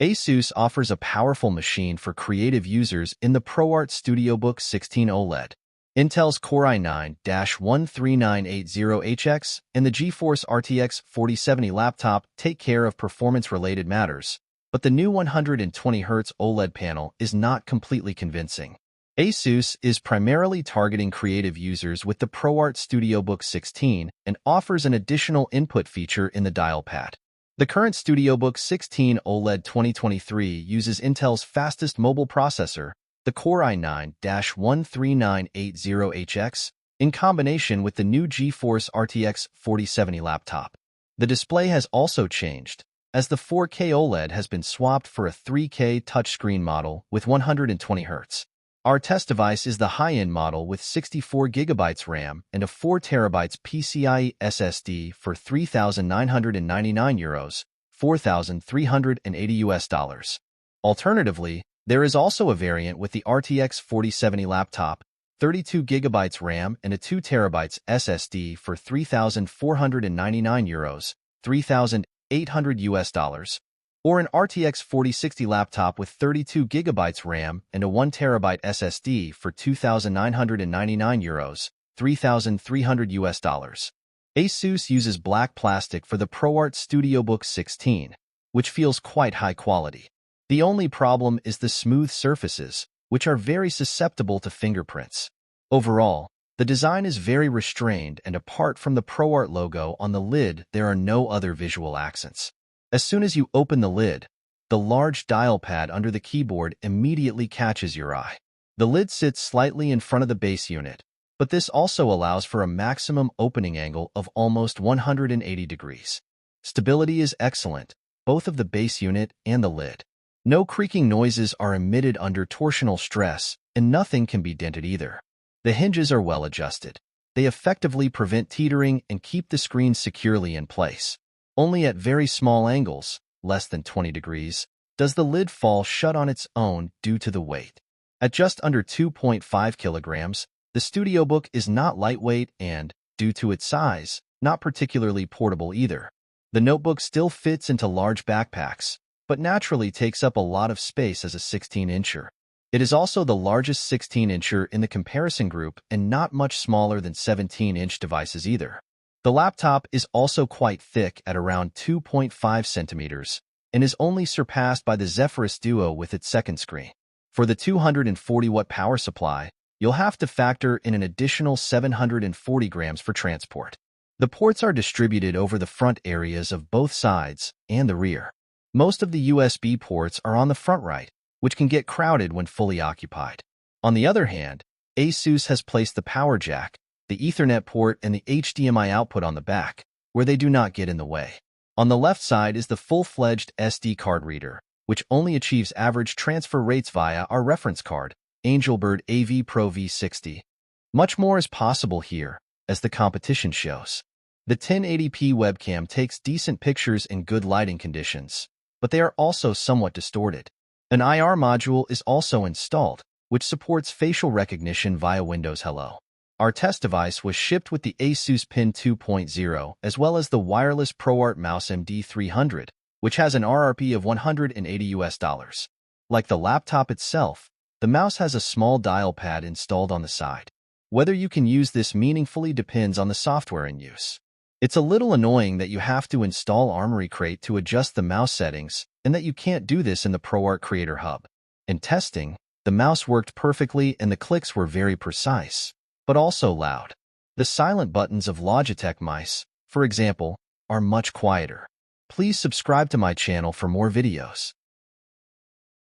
Asus offers a powerful machine for creative users in the ProArt Studiobook 16 OLED. Intel's Core i9-13980HX and the GeForce RTX 4070 laptop take care of performance-related matters, but the new 120Hz OLED panel is not completely convincing. Asus is primarily targeting creative users with the ProArt Studiobook 16 and offers an additional input feature in the dial pad. The current Studiobook 16 OLED 2023 uses Intel's fastest mobile processor, the Core i9-13980HX, in combination with the new GeForce RTX 4070 laptop. The display has also changed, as the 4K OLED has been swapped for a 3K touchscreen model with 120Hz. Our test device is the high-end model with 64GB RAM and a 4TB PCIe SSD for €3,999, $4,380. Alternatively, there is also a variant with the RTX 4070 laptop, 32GB RAM and a 2TB SSD for €3,499, $3,800, or an RTX 4060 laptop with 32GB RAM and a 1TB SSD for €2,999, $3,300. Asus uses black plastic for the ProArt Studiobook 16, which feels quite high quality. The only problem is the smooth surfaces, which are very susceptible to fingerprints. Overall, the design is very restrained, and apart from the ProArt logo on the lid, there are no other visual accents. As soon as you open the lid, the large dial pad under the keyboard immediately catches your eye. The lid sits slightly in front of the base unit, but this also allows for a maximum opening angle of almost 180 degrees. Stability is excellent, both of the base unit and the lid. No creaking noises are emitted under torsional stress, and nothing can be dented either. The hinges are well adjusted. They effectively prevent teetering and keep the screen securely in place. Only at very small angles, less than 20 degrees, does the lid fall shut on its own due to the weight. At just under 2.5 kilograms, the Studiobook is not lightweight and, due to its size, not particularly portable either. The notebook still fits into large backpacks, but naturally takes up a lot of space as a 16-incher. It is also the largest 16-incher in the comparison group and not much smaller than 17-inch devices either. The laptop is also quite thick at around 2.5 centimeters and is only surpassed by the Zephyrus Duo with its second screen. For the 240-watt power supply, you'll have to factor in an additional 740 grams for transport. The ports are distributed over the front areas of both sides and the rear. Most of the USB ports are on the front right, which can get crowded when fully occupied. On the other hand, Asus has placed the power jack, the Ethernet port, and the HDMI output on the back, where they do not get in the way. On the left side is the full-fledged SD card reader, which only achieves average transfer rates via our reference card, Angelbird AV Pro V60. Much more is possible here, as the competition shows. The 1080p webcam takes decent pictures in good lighting conditions, but they are also somewhat distorted. An IR module is also installed, which supports facial recognition via Windows Hello. Our test device was shipped with the Asus Pen 2.0 as well as the wireless ProArt Mouse MD300, which has an RRP of $180. Like the laptop itself, the mouse has a small dial pad installed on the side. Whether you can use this meaningfully depends on the software in use. It's a little annoying that you have to install Armoury Crate to adjust the mouse settings and that you can't do this in the ProArt Creator Hub. In testing, the mouse worked perfectly and the clicks were very precise, but also loud. The silent buttons of Logitech mice, for example, are much quieter. Please subscribe to my channel for more videos.